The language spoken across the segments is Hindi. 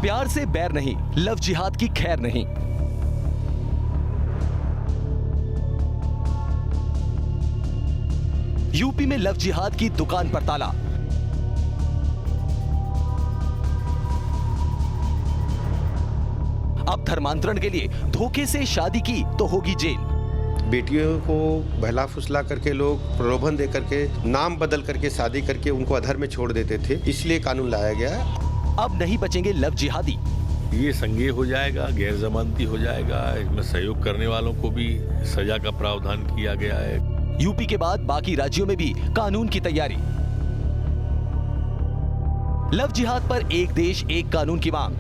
प्यार से बैर नहीं, लव जिहाद की खैर नहीं। यूपी में लव जिहाद की दुकान पर ताला। अब धर्मांतरण के लिए धोखे से शादी की तो होगी जेल। बेटियों को बहला फुसला करके लोग प्रलोभन दे करके नाम बदल करके शादी करके उनको अधर में छोड़ देते थे, इसलिए कानून लाया गया। अब नहीं बचेंगे लव जिहादी। ये संज्ञेय हो जाएगा, गैर जमानती हो जाएगा। इसमें सहयोग करने वालों को भी सजा का प्रावधान किया गया है। यूपी के बाद बाकी राज्यों में भी कानून की तैयारी। लव जिहाद पर एक देश एक कानून की मांग।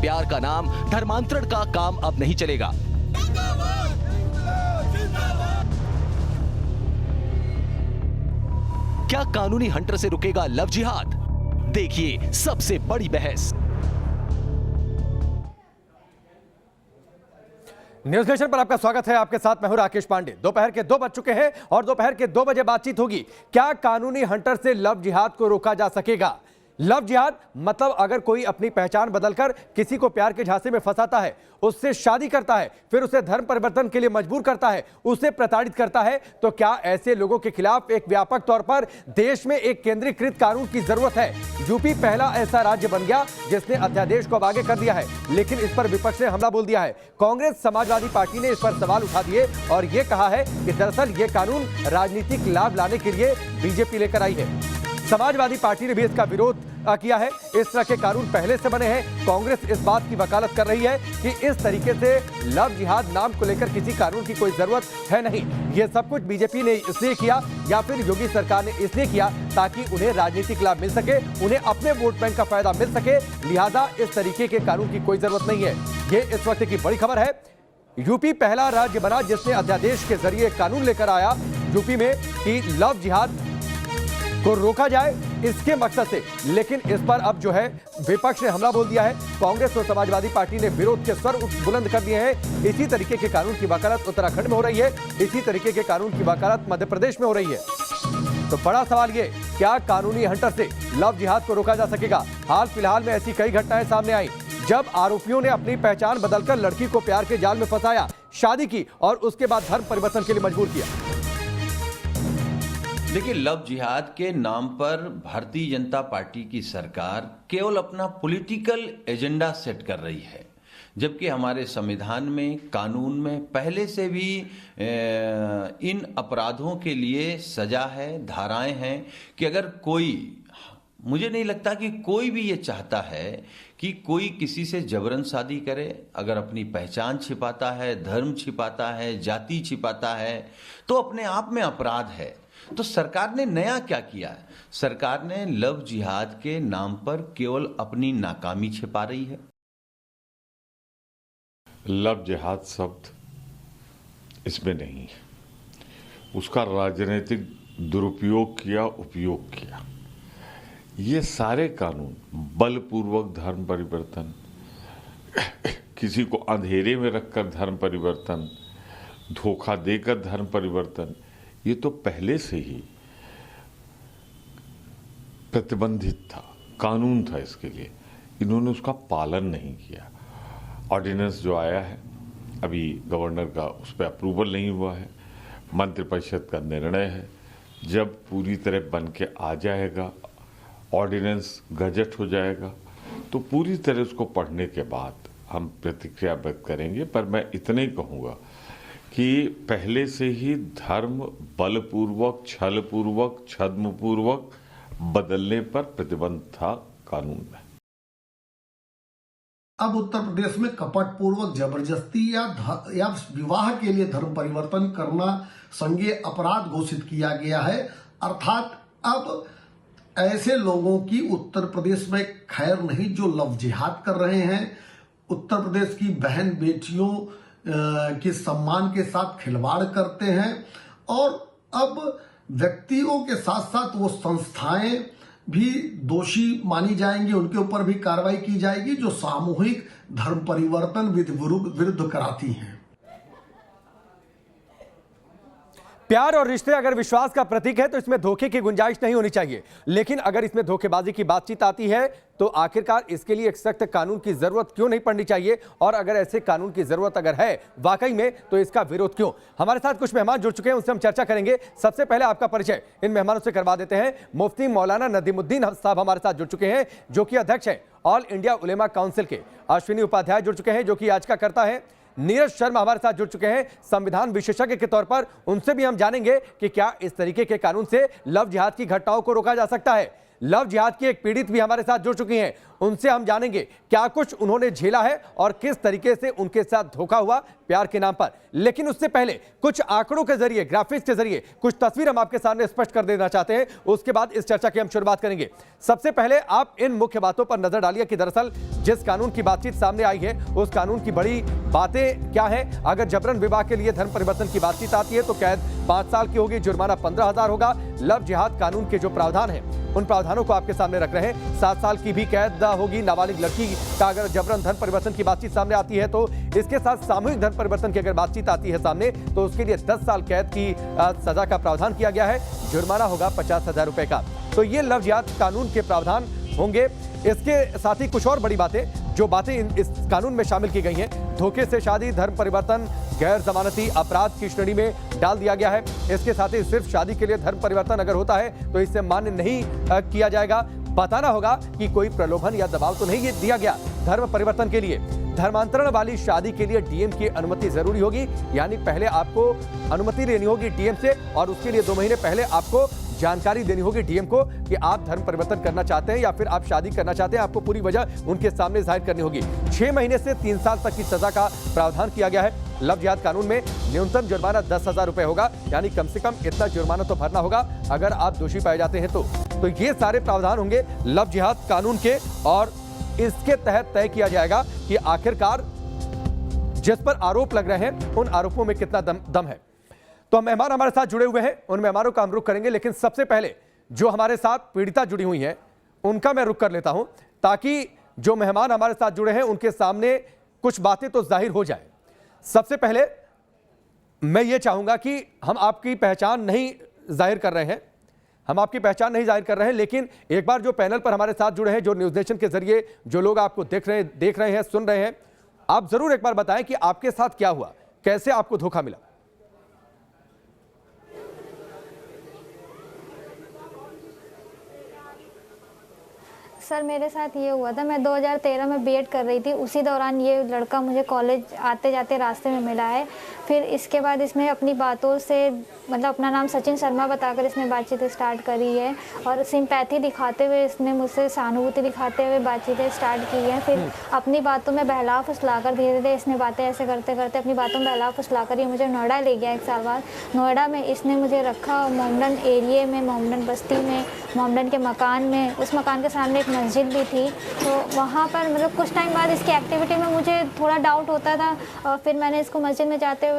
प्यार का नाम धर्मांतरण का काम अब नहीं चलेगा। क्या कानूनी हंटर से रुकेगा लव जिहाद? देखिए सबसे बड़ी बहस। न्यूज नेशन पर आपका स्वागत है। आपके साथ मैं हूं राकेश पांडे। दोपहर के 2 बज चुके हैं और दोपहर के 2 बजे बातचीत होगी। क्या कानूनी हंटर से लव जिहाद को रोका जा सकेगा? लव जिहाद मतलब अगर कोई अपनी पहचान बदलकर किसी को प्यार के झांसे में फंसाता है, उससे शादी करता है, फिर उसे धर्म परिवर्तन के लिए मजबूर करता है, उसे प्रताड़ित करता है, तो क्या ऐसे लोगों के खिलाफ एक व्यापक तौर पर देश में एक केंद्रीकृत कानून की जरूरत है? यूपी पहला ऐसा राज्य बन गया जिसने अध्यादेश को अब आगे कर दिया है, लेकिन इस पर विपक्ष ने हमला बोल दिया है। कांग्रेस समाजवादी पार्टी ने इस पर सवाल उठा दिए और यह कहा है कि दरअसल ये कानून राजनीतिक लाभ लाने के लिए बीजेपी लेकर आई है। समाजवादी पार्टी ने भी इसका विरोध किया है। इस तरह के कानून पहले से बने हैं। कांग्रेस इस बात की वकालत कर रही है कि इस तरीके से लव जिहाद नाम को लेकर किसी कानून की कोई जरूरत है नहीं। यह सब कुछ बीजेपी ने इसलिए किया या फिर योगी सरकार ने इसलिए किया ताकि उन्हें राजनीतिक लाभ मिल सके, उन्हें अपने वोट बैंक का फायदा मिल सके। लिहाजा इस तरीके के कानून की कोई जरूरत नहीं है। ये इस वक्त की बड़ी खबर है। यूपी पहला राज्य बना जिसने अध्यादेश के जरिए कानून लेकर आया यूपी में कि लव जिहाद को रोका जाए, इसके मकसद से। लेकिन इस पर अब जो है विपक्ष ने हमला बोल दिया है। कांग्रेस और समाजवादी पार्टी ने विरोध के स्वर बुलंद कर दिए हैं। इसी तरीके के कानून की वकालत उत्तराखंड में हो रही है, इसी तरीके के कानून की वकालत मध्य प्रदेश में हो रही है। तो बड़ा सवाल ये, क्या कानूनी हंटर से लव जिहाद को रोका जा सकेगा? हाल फिलहाल में ऐसी कई घटनाएं सामने आई जब आरोपियों ने अपनी पहचान बदलकर लड़की को प्यार के जाल में फंसाया, शादी की और उसके बाद धर्म परिवर्तन के लिए मजबूर किया। देखिए, लव जिहाद के नाम पर भारतीय जनता पार्टी की सरकार केवल अपना पॉलिटिकल एजेंडा सेट कर रही है, जबकि हमारे संविधान में, कानून में पहले से भी इन अपराधों के लिए सजा है, धाराएं हैं कि अगर कोई, मुझे नहीं लगता कि कोई भी ये चाहता है कि कोई किसी से जबरन शादी करे। अगर अपनी पहचान छिपाता है, धर्म छिपाता है, जाति छिपाता है, तो अपने आप में अपराध है। तो सरकार ने नया क्या किया है? सरकार ने लव जिहाद के नाम पर केवल अपनी नाकामी छिपा रही है। लव जिहाद शब्द इसमें नहीं है, उसका राजनीतिक दुरुपयोग किया, उपयोग किया। ये सारे कानून बलपूर्वक धर्म परिवर्तन, किसी को अंधेरे में रखकर धर्म परिवर्तन, धोखा देकर धर्म परिवर्तन, ये तो पहले से ही प्रतिबंधित था, कानून था इसके लिए। इन्होंने उसका पालन नहीं किया। ऑर्डिनेंस जो आया है, अभी गवर्नर का उस पर अप्रूवल नहीं हुआ है, मंत्रिपरिषद का निर्णय है। जब पूरी तरह बन के आ जाएगा, ऑर्डिनेंस गजट हो जाएगा, तो पूरी तरह उसको पढ़ने के बाद हम प्रतिक्रिया व्यक्त करेंगे। पर मैं इतने ही कहूँगा कि पहले से ही धर्म बलपूर्वक, छलपूर्वक, छद्मपूर्वक बदलने पर प्रतिबंध था कानून में। अब उत्तर प्रदेश में कपटपूर्वक जबरदस्ती या विवाह के लिए धर्म परिवर्तन करना संज्ञेय अपराध घोषित किया गया है। अर्थात अब ऐसे लोगों की उत्तर प्रदेश में खैर नहीं जो लव जिहाद कर रहे हैं, उत्तर प्रदेश की बहन बेटियों के सम्मान के साथ खिलवाड़ करते हैं। और अब व्यक्तियों के साथ साथ वो संस्थाएं भी दोषी मानी जाएंगी, उनके ऊपर भी कार्रवाई की जाएगी जो सामूहिक धर्म परिवर्तन विरुद्ध कराती हैं। प्यार और रिश्ते अगर विश्वास का प्रतीक है तो इसमें धोखे की गुंजाइश नहीं होनी चाहिए, लेकिन अगर इसमें धोखेबाजी की बातचीत आती है तो आखिरकार इसके लिए एक सख्त कानून की जरूरत क्यों नहीं पड़नी चाहिए, और अगर ऐसे कानून की जरूरत अगर है वाकई में तो इसका विरोध क्यों। हमारे साथ कुछ मेहमान जुड़ चुके हैं, उनसे हम चर्चा करेंगे। सबसे पहले आपका परिचय इन मेहमानों से करवा देते हैं। मुफ्ती मौलाना नदीमुद्दीन साहब हमारे साथ जुड़ चुके हैं, जो कि अध्यक्ष हैं ऑल इंडिया उलेमा काउंसिल के। अश्विनी उपाध्याय जुड़ चुके हैं, जो कि याचिका करता है। नीरज शर्मा हमारे साथ जुड़ चुके हैं संविधान विशेषज्ञ के तौर पर, उनसे भी हम जानेंगे कि क्या इस तरीके के कानून से लव जिहाद की घटनाओं को रोका जा सकता है। लव जिहाद की एक पीड़ित भी हमारे साथ जुड़ चुकी हैं, उनसे हम जानेंगे क्या कुछ उन्होंने झेला है और किस तरीके से उनके साथ धोखा हुआ प्यार के नाम पर। लेकिन उससे पहले कुछ आंकड़ों के जरिए, ग्राफिक्स के जरिए कुछ तस्वीर हम आपके सामने स्पष्ट कर देना चाहते हैं, उसके बाद इस चर्चा की हम शुरुआत करेंगे। सबसे पहले आप इन मुख्य बातों पर नजर डालिए कि दरअसल जिस कानून की बातचीत सामने आई है उस कानून की बड़ी बातें क्या है। अगर जबरन विवाह के लिए धर्म परिवर्तन की बातचीत आती है तो कैद 5 साल की होगी, जुर्माना 15,000 होगा। लव जिहाद कानून के जो प्रावधान है उन प्रावधानों को आपके सामने रख रहे हैं। 7 साल की भी कैद होगी नाबालिग लड़की का अगर जबरन धर्म परिवर्तन की बातचीत सामने आती है तो। इसके साथ सामूहिक धर्म परिवर्तन की अगर बातचीत आती है सामने तो उसके लिए 10 साल कैद की सजा का प्रावधान किया गया है, जुर्माना होगा 50,000 रुपए का। तो ये लव जिहाद कानून के प्रावधान होंगे। इसके साथ ही कुछ और बड़ी बातें, जो बातें इस कानून में शामिल की गई हैं, धोखे से शादी, धर्म परिवर्तन गैर जमानती अपराध की श्रेणी में डाल दिया गया है। इसके साथ ही सिर्फ शादी के लिए धर्म परिवर्तन अगर होता है तो इसे मान्य नहीं किया जाएगा। बताना होगा कि कोई प्रलोभन या दबाव तो नहीं दिया गया धर्म परिवर्तन के लिए। धर्मांतरण वाली शादी के लिए डीएम की अनुमति जरूरी होगी, यानी पहले आपको अनुमति लेनी होगी डीएम से और उसके लिए 2 महीने पहले आपको जानकारी देनी होगी डीएम को कि आप धर्म परिवर्तन करना चाहते हैं या फिर आप शादी करना चाहते हैं। आपको पूरी वजह उनके सामने जाहिर करनी होगी। 6 महीने से 3 साल तक की सजा का प्रावधान किया गया है। लव जिहाद कानून में न्यूनतम जुर्माना 10,000 रुपए होगा, यानी कम से कम इतना जुर्माना तो भरना होगा अगर आप दोषी पाए जाते हैं तो ये सारे प्रावधान होंगे लव जिहाद कानून के, और इसके तहत तय किया जाएगा कि आखिरकार जिस पर आरोप लग रहे हैं उन आरोपों में कितना दम है। तो मेहमान हमारे साथ जुड़े हुए हैं, उन मेहमानों का हम रुख करेंगे, लेकिन सबसे पहले जो हमारे साथ पीड़िता जुड़ी हुई हैं उनका मैं रुख कर लेता हूं, ताकि जो मेहमान हमारे साथ जुड़े हैं उनके सामने कुछ बातें तो जाहिर हो जाए। सबसे पहले मैं ये चाहूंगा कि हम आपकी पहचान नहीं जाहिर कर रहे हैं, लेकिन एक बार जो पैनल पर हमारे साथ जुड़े हैं, जो न्यूज नेशन के जरिए जो लोग आपको देख रहे हैं, सुन रहे हैं, आप जरूर एक बार बताएं कि आपके साथ क्या हुआ, कैसे आपको धोखा मिला। सर मेरे साथ ये हुआ था, मैं 2013 में बीएड कर रही थी, उसी दौरान ये लड़का मुझे कॉलेज आते जाते रास्ते में मिला है। फिर इसके बाद इसने अपनी बातों से मतलब अपना नाम सचिन शर्मा बताकर इसने बातचीत स्टार्ट करी है और सिंपैथी दिखाते हुए इसने मुझसे सहानुभूति दिखाते हुए बातचीतें स्टार्ट की हैं। फिर अपनी बातों में बहला फुसलाकर धीरे धीरे इसने बातें ऐसे करते करते अपनी बातों में बहला फुसलाकर ये मुझे नोएडा ले गया। 1 साल बाद नोएडा में इसने मुझे रखा, मोमडन एरिए में, मोमडन बस्ती में, मोमडन के मकान में। उस मकान के सामने एक मस्जिद भी थी, तो वहाँ पर मतलब कुछ टाइम बाद इसकी एक्टिविटी में मुझे थोड़ा डाउट होता था। और फिर मैंने इसको मस्जिद में जाते हुए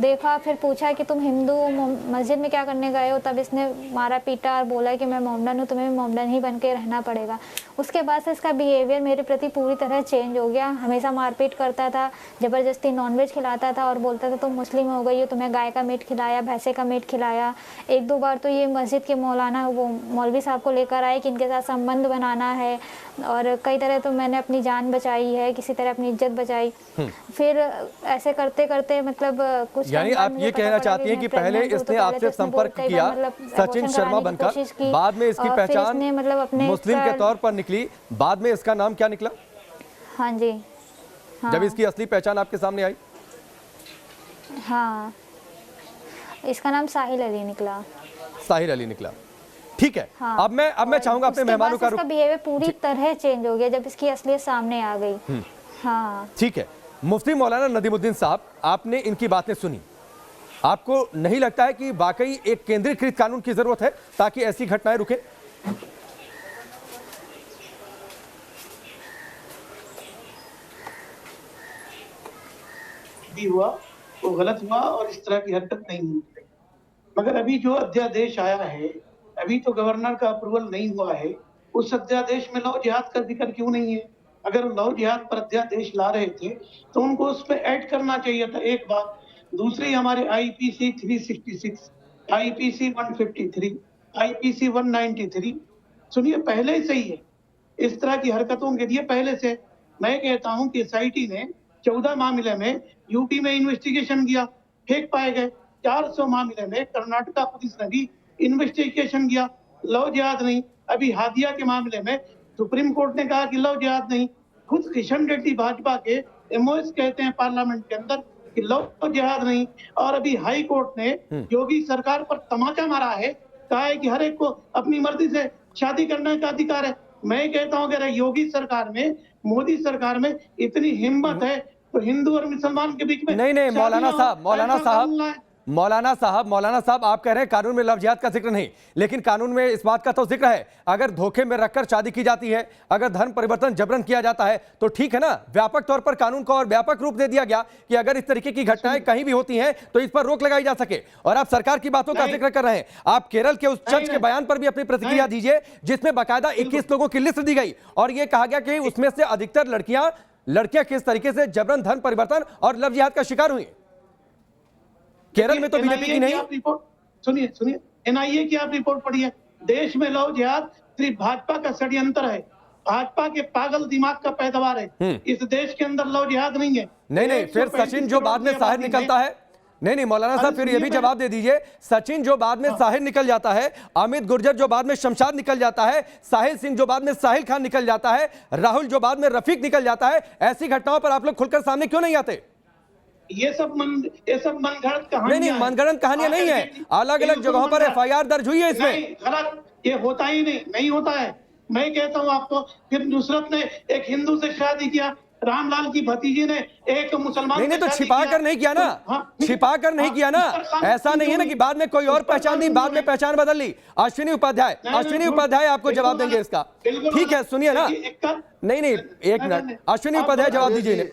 देखा, फिर पूछा कि तुम हिंदू हो, मस्जिद में क्या करने गए हो। तब इसने मारा पीटा और बोला कि मैं मोमडन हूँ, तुम्हें भी मोमडन ही बन के रहना पड़ेगा। उसके बाद से इसका बिहेवियर मेरे प्रति पूरी तरह चेंज हो गया। हमेशा मारपीट करता था, ज़बरदस्ती नॉनवेज खिलाता था और बोलता था तुम मुस्लिम हो गई हो, तुम्हें गाय का मीट खिलाया, भैंसे का मीट खिलाया। 1-2 बार तो ये मस्जिद के मौलाना वो मौलवी साहब को लेकर आए कि इनके साथ संबंध बनाना है, और कई तरह तो मैंने अपनी जान बचाई है, किसी तरह अपनी इज्जत बचाई। फिर ऐसे करते करते मतलब कुछ, यानी आप ये कहना चाहती हैं कि पहले इसने आपसे संपर्क किया सचिन शर्मा बनकर, बाद में इसकी पहचान मतलब मुस्लिम के तौर पर निकली, बाद में इसका नाम क्या निकला? हाँ जी, हाँ। जब इसकी असली पहचान आपके सामने आई? हाँ, इसका नाम साहिल अली निकला। साहिल अली निकला, ठीक है। हाँ। अब मैं चाहूंगा अपने मेहमानों का इसका बिहेवियर पूरी तरह चेंज हो गया जब इसकी असलियत सामने आ गई। हाँ, ठीक है। मुफ्ती मौलाना नदीमुद्दीन साहब, आपने इनकी बातें सुनी, आपको नहीं लगता है कि वाकई एक केंद्रीकृत कानून की जरूरत है ताकि ऐसी घटनाएं रुके? भी हुआ वो गलत हुआ और इस तरह की हरकत नहीं हुई। मगर अभी जो अध्यादेश आया है, अभी तो गवर्नर का अप्रूवल नहीं हुआ है, उस अध्यादेश में लव जिहाद का जिक्र क्यों नहीं है? अगर लव जिहाद पर अध्यादेश ला रहे थे तो उनको उस पर ऐड करना चाहिए था, एक बात। दूसरी, हमारे आईपीसी 366 आईपीसी 153, आईपीसी 193, सुनिए पहले से ही है इस तरह की हरकतों के लिए पहले से। मैं कहता हूं कि एसआईटी ने 14 मामले में यूपी में इन्वेस्टिगेशन किया, फेक पाए गए। 400 मामले में कर्नाटका पुलिस ने भी इन्वेस्टिगेशन किया, लव जिहाद नहीं। अभी हादिया के मामले में सुप्रीम कोर्ट ने कहा कि लव जिहाद नहीं। खुद किशन रेड्डी भाजपा के एमओएस कहते हैं पार्लियामेंट के अंदर कि लव जिहाद नहीं। और अभी हाई कोर्ट ने योगी सरकार पर तमाचा मारा है, कहा है कि हर एक को अपनी मर्जी से शादी करने का अधिकार है। मैं कहता हूं अगर योगी सरकार में, मोदी सरकार में इतनी हिम्मत है तो हिंदू और मुसलमान के बीच में नहीं मौलाना साहब आप कह रहे हैं कानून में लव जिहाद का जिक्र नहीं, लेकिन कानून में इस बात का तो जिक्र है अगर धोखे में रखकर शादी की जाती है, अगर धर्म परिवर्तन जबरन किया जाता है तो ठीक है ना। व्यापक तौर पर कानून को और व्यापक रूप दे दिया गया कि अगर इस तरीके की घटनाएं कहीं भी होती हैं तो इस पर रोक लगाई जा सके। और आप सरकार की बातों का जिक्र कर रहे हैं। आप केरल के उस जज के बयान पर भी अपनी प्रतिक्रिया दीजिए जिसमें बाकायदा 21 लोगों की लिस्ट दी गई और यह कहा गया कि उसमें से अधिकतर लड़कियां किस तरीके से जबरन धर्म परिवर्तन और लव जिहाद का शिकार हुई। केरल में तो बीजेपी की नहीं। सुनिए एनआईए की आप रिपोर्ट पढ़िए। देश में लव जिहाद सिर्फ भाजपा का षड्यंत्र है, भाजपा के पागल दिमाग का पैदावार है। इस देश के अंदर लव जिहाद नहीं है। नहीं फिर सचिन जो बाद में साहिर निकलता है, नहीं मौलाना साहब फिर ये भी जवाब दे दीजिए। सचिन जो बाद में साहिर निकल जाता है, अमित गुर्जर जो बाद में शमशाद निकल जाता है, साहिल सिंह जो बाद में साहिल खान निकल जाता है, राहुल जो बाद में रफीक निकल जाता है, ऐसी घटनाओं पर आप लोग खुलकर सामने क्यों नहीं आते? ये सब मनगढ़ंत कहानियां नहीं मनगढ़ंत कहानियां नहीं है, अलग अलग जगहों पर एफआईआर दर्ज हुई है इसमें। गलत, ये होता ही नहीं होता है। मैं कहता हूं आपको, फिर नुसरत ने एक हिंदू से शादी किया, रामलाल की भतीजी ने एक मुसलमान नहीं तो छिपा कर नहीं किया ना, छिपा कर नहीं किया ना। ऐसा नहीं है ना कि बाद में कोई और पहचान दी, बाद में पहचान बदल ली। अश्विनी उपाध्याय आपको जवाब देंगे इसका, ठीक है सुनिए ना। नहीं एक मिनट, अश्विनी उपाध्याय जवाब दीजिए।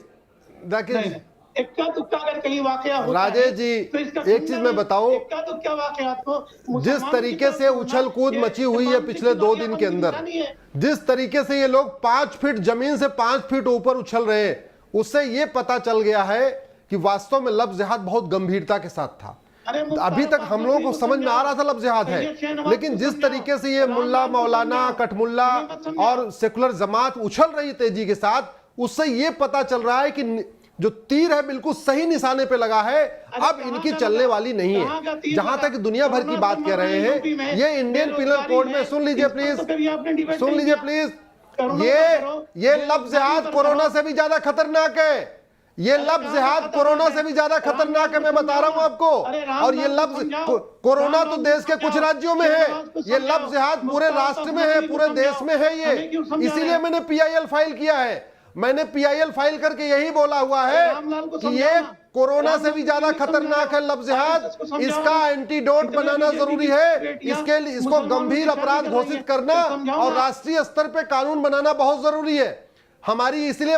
इक्का दुक्का अगर कहीं वाकया होता राजेश जी तो एक चीज मैं बताऊं, इक्का दुक्का वाकयात को जिस तरीके से उछल कूद मची हुई है पिछले 2 दिन के अंदर, जिस तरीके से ये लोग 5 फीट जमीन से 5 फीट ऊपर उछल रहे हैं, उससे ये पता चल गया है कि वास्तव में लव जिहाद बहुत गंभीरता के साथ था। अभी तक हम लोगों को समझ में आ रहा था लव जिहाद है, लेकिन जिस तरीके से ये मुल्ला मौलाना कटमुल्ला और सेकुलर जमात उछल रही तेजी के साथ, उससे ये पता चल रहा है कि जो तीर है बिल्कुल सही निशाने पे लगा है, अब इनकी चलने वाली नहीं है। जहां तक दुनिया भर की बात कह रहे हैं, ये इंडियन पिनल कोड में सुन लीजिए प्लीज, ये लव जिहाद कोरोना से भी ज्यादा खतरनाक है। ये लव जिहाद कोरोना से भी ज्यादा खतरनाक है, मैं बता रहा हूं आपको। और ये कोरोना तो देश के कुछ राज्यों में है, ये लव जिहाद पूरे राष्ट्र में है, पूरे देश में है ये। इसीलिए मैंने PIL फाइल किया है। मैंने PIL फाइल करके यही बोला हुआ है कि ये कोरोना से भी ज्यादा खतरनाक है लव जिहाद। इसका एंटीडोट बनाना जरूरी है, इसको गंभीर अपराध घोषित करना और राष्ट्रीय स्तर पे कानून बनाना बहुत जरूरी है। हमारी इसीलिए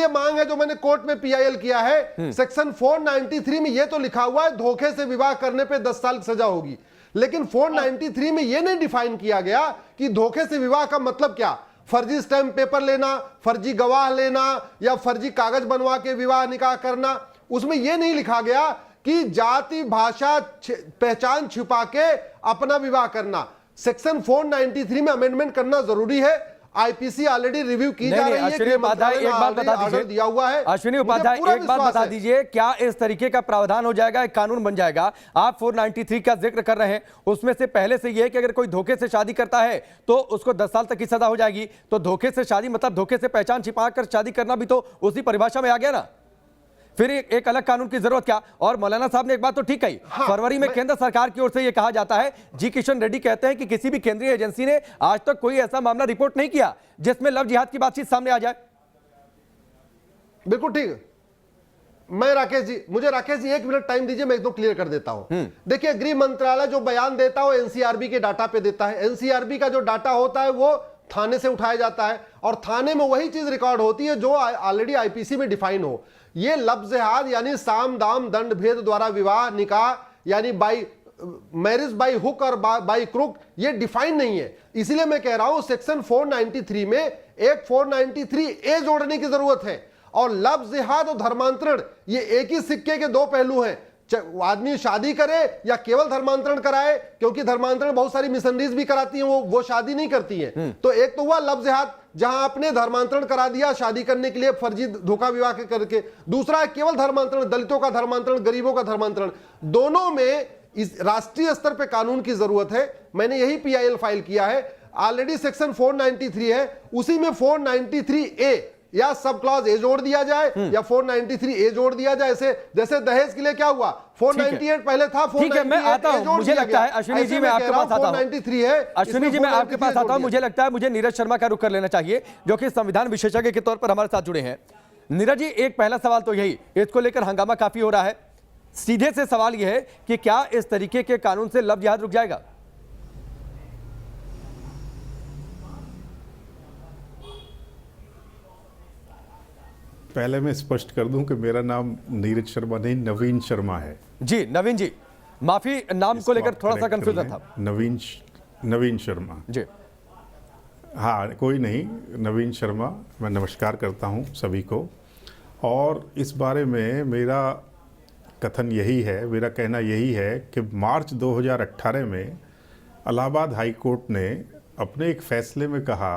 मांग है जो मैंने कोर्ट में PIL किया है। सेक्शन 493 में ये तो लिखा हुआ है धोखे से विवाह करने पे 10 साल की सजा होगी, लेकिन 493 में ये नहीं डिफाइन किया गया कि धोखे से विवाह का मतलब क्या। फर्जी स्टैम्प पेपर लेना, फर्जी गवाह लेना या फर्जी कागज बनवा के विवाह निकाह करना, उसमें यह नहीं लिखा गया कि जाति भाषा पहचान छुपा के अपना विवाह करना। सेक्शन 493 में अमेंडमेंट करना जरूरी है। आईपीसी ऑलरेडी रिव्यू की जा रही है। अश्विनी उपाध्याय एक बात बता दीजिए, दिया हुआ है। अश्विनी उपाध्याय एक बात बता दीजिए, क्या इस तरीके का प्रावधान हो जाएगा, एक कानून बन जाएगा? आप 493 का जिक्र कर रहे हैं, उसमें से पहले से यह है कि अगर कोई धोखे से शादी करता है तो उसको 10 साल तक की सजा हो जाएगी। तो धोखे से शादी मतलब धोखे से पहचान छिपाकर शादी करना भी तो उसी परिभाषा में आ गया ना, फिर एक अलग कानून की जरूरत क्या? और मौलाना साहब ने एक बात तो ठीक कही, फरवरी में केंद्र सरकार की ओर से यह कहा जाता है, जी किशन रेड्डी कहते हैं कि किसी भी केंद्रीय एजेंसी ने आज तक कोई ऐसा मामला रिपोर्ट नहीं किया जिसमें लव जिहाद की बातचीत सामने आ जाए। बिल्कुल ठीक। मुझे राकेश जी 1 मिनट टाइम दीजिए, मैं एकदम क्लियर कर देता हूं। देखिए, गृह मंत्रालय जो बयान देता है वो एनसीआरबी के डाटा पे देता है। एनसीआरबी का जो डाटा होता है वो थाने से उठाया जाता है और थाने में वही चीज रिकॉर्ड होती है जो ऑलरेडी आईपीसी में डिफाइन हो। ये लव जिहाद यानी साम दाम दंड भेद द्वारा विवाह निकाह यानी मैरिज बाई हुक और बाई क्रुक, ये डिफाइन नहीं है। इसलिए मैं कह रहा हूं सेक्शन 493 में एक 493A जोड़ने की जरूरत है। और लव जिहाद और धर्मांतरण ये एक ही सिक्के के 2 पहलू हैं। आदमी शादी करे या केवल धर्मांतरण कराए, क्योंकि धर्मांतरण बहुत सारी मिशनरीज भी कराती हैं, वो शादी नहीं करती हैं। तो एक तो हुआ लव जिहाद, जहां आपने धर्मांतरण करा दिया शादी करने के लिए फर्जी धोखा विवाह के करके। दूसरा है केवल धर्मांतरण, दलितों का धर्मांतरण, गरीबों का धर्मांतरण। दोनों में इस राष्ट्रीय स्तर पे कानून की जरूरत है। मैंने यही PIL फाइल किया है। ऑलरेडी सेक्शन 493 है, उसी में 493A या सब क्लॉज ए जोड़ दिया जाए या 493A जोड़ दिया जाए। जैसे दहेज के लिए क्या हुआ, 498 पहले था, 498 मैं आता हूं, मुझे लगता है अश्विनी जी मैं आपके पास आता हूं, 493 है। अश्विनी जी मैं आपके पास आता हूं। मुझे लगता है मुझे नीरज शर्मा का रुख कर लेना चाहिए, जो कि संविधान विशेषज्ञ के तौर पर हमारे साथ जुड़े हैं। नीरज जी, एक पहला सवाल तो यही, इसको लेकर हंगामा काफी हो रहा है। सीधे से सवाल यह है कि क्या इस तरीके के कानून से लव जिहाद रुक जाएगा? पहले मैं स्पष्ट कर दूं कि मेरा नाम नीरज शर्मा नहीं, नवीन शर्मा है। जी नवीन जी, माफी, नाम को लेकर थोड़ा सा कंफ्यूजन था। नवीन शर्मा जी। हाँ, कोई नहीं, नवीन शर्मा। मैं नमस्कार करता हूं सभी को। और इस बारे में मेरा कथन यही है, मेरा कहना यही है कि मार्च 2018 में इलाहाबाद हाई कोर्ट ने अपने एक फैसले में कहा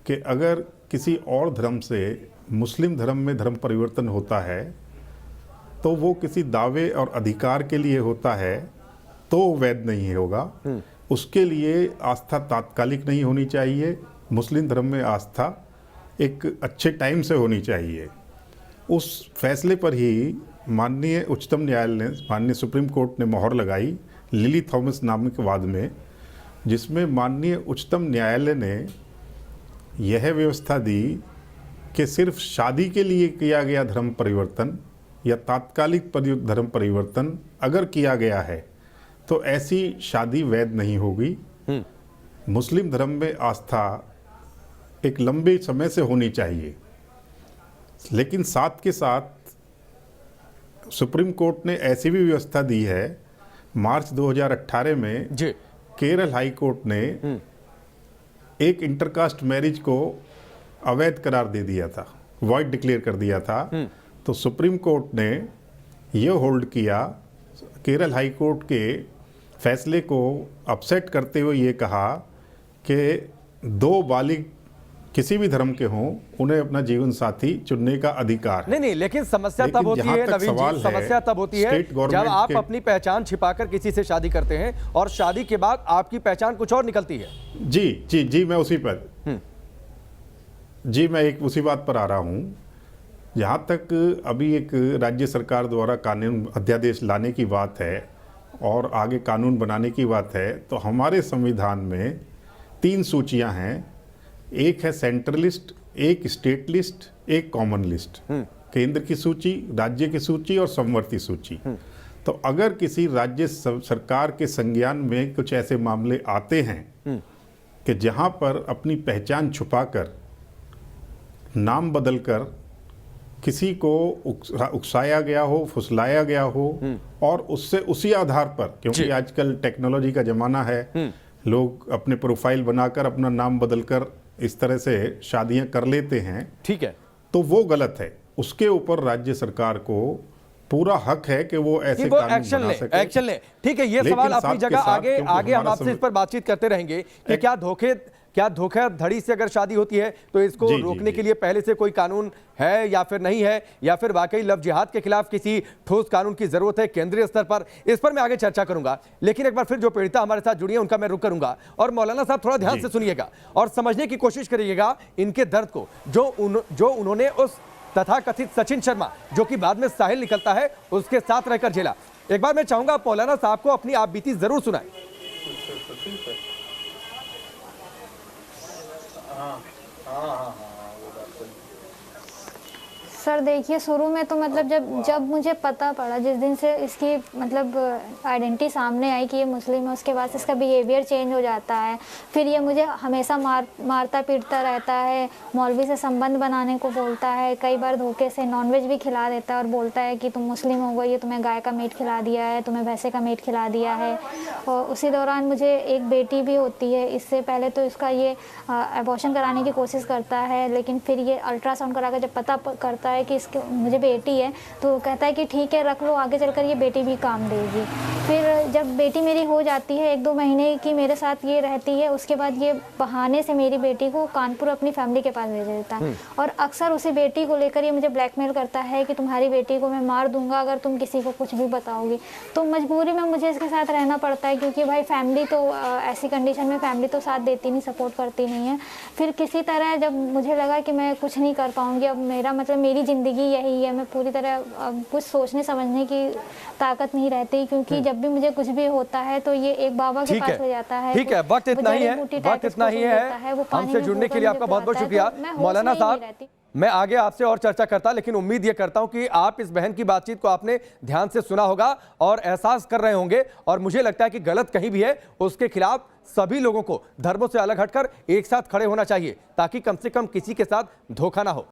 कि अगर किसी और धर्म से मुस्लिम धर्म में धर्म परिवर्तन होता है तो वो किसी दावे और अधिकार के लिए होता है तो वैध नहीं होगा। उसके लिए आस्था तात्कालिक नहीं होनी चाहिए। मुस्लिम धर्म में आस्था एक अच्छे टाइम से होनी चाहिए। उस फैसले पर ही माननीय उच्चतम न्यायालय ने, माननीय सुप्रीम कोर्ट ने मोहर लगाई लिली थॉमस नामक वाद में, जिसमें माननीय उच्चतम न्यायालय ने यह व्यवस्था दी कि सिर्फ शादी के लिए किया गया धर्म परिवर्तन या तात्कालिक धर्म परिवर्तन अगर किया गया है तो ऐसी शादी वैध नहीं होगी। मुस्लिम धर्म में आस्था एक लंबे समय से होनी चाहिए। लेकिन साथ के साथ सुप्रीम कोर्ट ने ऐसी भी व्यवस्था दी है, मार्च 2018 में केरल हाई कोर्ट ने एक इंटरकास्ट मैरिज को अवैध करार दे दिया था, वॉइड डिक्लेयर कर दिया था। तो सुप्रीम कोर्ट ने यह होल्ड किया, केरल हाई कोर्ट के फैसले को अपसेट करते हुए ये कहा कि दो बालिग किसी भी धर्म के हों, उन्हें अपना जीवन साथी चुनने का अधिकार है। नहीं, लेकिन समस्या तब होती है नवीन जी, समस्या तब होती है जब आप अपनी पहचान छिपाकर किसी से शादी करते हैं और शादी के बाद आपकी पहचान कुछ और निकलती है। जी मैं उसी पर मैं एक उसी बात पर आ रहा हूँ। जहाँ तक अभी एक राज्य सरकार द्वारा कानून अध्यादेश लाने की बात है और आगे कानून बनाने की बात है, तो हमारे संविधान में 3 सूचियाँ हैं। एक है सेंट्रल लिस्ट, एक स्टेट लिस्ट, एक कॉमन लिस्ट। केंद्र की सूची, राज्य की सूची और समवर्ती सूची। तो अगर किसी राज्य सरकार के संज्ञान में कुछ ऐसे मामले आते हैं कि जहाँ पर अपनी पहचान छुपाकर, नाम बदलकर किसी को उकसाया गया हो, फुसलाया गया हो और उससे उसी आधार पर, क्योंकि आजकल टेक्नोलॉजी का जमाना है, लोग अपने प्रोफाइल बनाकर अपना नाम बदलकर इस तरह से शादियां कर लेते हैं। ठीक है, तो वो गलत है। उसके ऊपर राज्य सरकार को पूरा हक है कि वो ऐसे कानून बना सके, एक्शन ले। ठीक है, ये सवाल अपनी जगह, आगे हम आपसे इस पर बातचीत करते रहेंगे कि क्या धोखाधड़ी से अगर शादी होती है तो इसको रोकने के लिए पहले से कोई कानून है या फिर नहीं है, या फिर वाकई लव जिहाद के खिलाफ किसी ठोस कानून की जरूरत है केंद्रीय स्तर पर। इस पर मैं आगे चर्चा करूंगा, लेकिन एक बार फिर जो पीड़िता हमारे साथ जुड़ी है उनका मैं रुख करूंगा। और मौलाना साहब थोड़ा ध्यान से सुनिएगा और समझने की कोशिश करिएगा इनके दर्द को, जो उन्होंने उस तथाकथित सचिन शर्मा, जो कि बाद में साहिल निकलता है, उसके साथ रहकर झेला। एक बार मैं चाहूंगा मौलाना साहब को अपनी आप बीती जरूर सुनाएं। सर देखिए, शुरू में तो मतलब जब मुझे पता पड़ा, जिस दिन से इसकी मतलब आइडेंटिटी सामने आई कि ये मुस्लिम है, उसके बाद से इसका बिहेवियर चेंज हो जाता है। फिर ये मुझे हमेशा मारता पीटता रहता है, मौलवी से संबंध बनाने को बोलता है, कई बार धोखे से नॉनवेज भी खिला देता है और बोलता है कि तुम मुस्लिम हो गई, ये तुम्हें गाय का मीट खिला दिया है, तुम्हें भैंसे का मीट खिला दिया है। और उसी दौरान मुझे एक बेटी भी होती है। इससे पहले तो इसका ये अबॉर्शन कराने की कोशिश करता है, लेकिन फिर ये अल्ट्रासाउंड करा कर जब पता करता है है कि इसके मुझे बेटी है, तो कहता है कि ठीक है रख लो, आगे चलकर ये बेटी भी काम देगी। फिर जब बेटी मेरी हो जाती है 1-2 महीने की मेरे साथ ये रहती है, उसके बाद ये बहाने से मेरी बेटी को कानपुर अपनी फैमिली के पास भेज देता है और अक्सर उसी बेटी को लेकर ये मुझे ब्लैकमेल करता है कि तुम्हारी बेटी को मैं मार दूंगा अगर तुम किसी को कुछ भी बताओगी। तो मजबूरी में मुझे इसके साथ रहना पड़ता है, क्योंकि भाई फैमिली तो ऐसी कंडीशन में फैमिली तो साथ देती नहीं, सपोर्ट करती नहीं है। फिर किसी तरह जब मुझे लगा कि मैं कुछ नहीं कर पाऊंगी, अब मेरा मतलब मेरी ज़िंदगी यही है, मैं पूरी तरह कुछ सोचने समझने की ताकत नहीं रहती, क्योंकि जब भी मुझे कुछ भी होता है तो ये एक बाबा के पास ले जाता है। ठीक है, वक्त इतना ही है, वक्त इतना ही है। हमसे जुड़ने के लिए आपका बहुत बहुत शुक्रिया मौलाना साहब। मैं आगे आपसे और चर्चा करता, लेकिन उम्मीद ये करता हूं कि आप इस बहन की बातचीत को आपने ध्यान से सुना होगा और एहसास कर रहे होंगे, और मुझे लगता है कि गलत कहीं भी है उसके खिलाफ सभी लोगों को धर्मों से अलग हटकर एक साथ खड़े होना चाहिए, ताकि कम से कम किसी के साथ धोखा ना हो।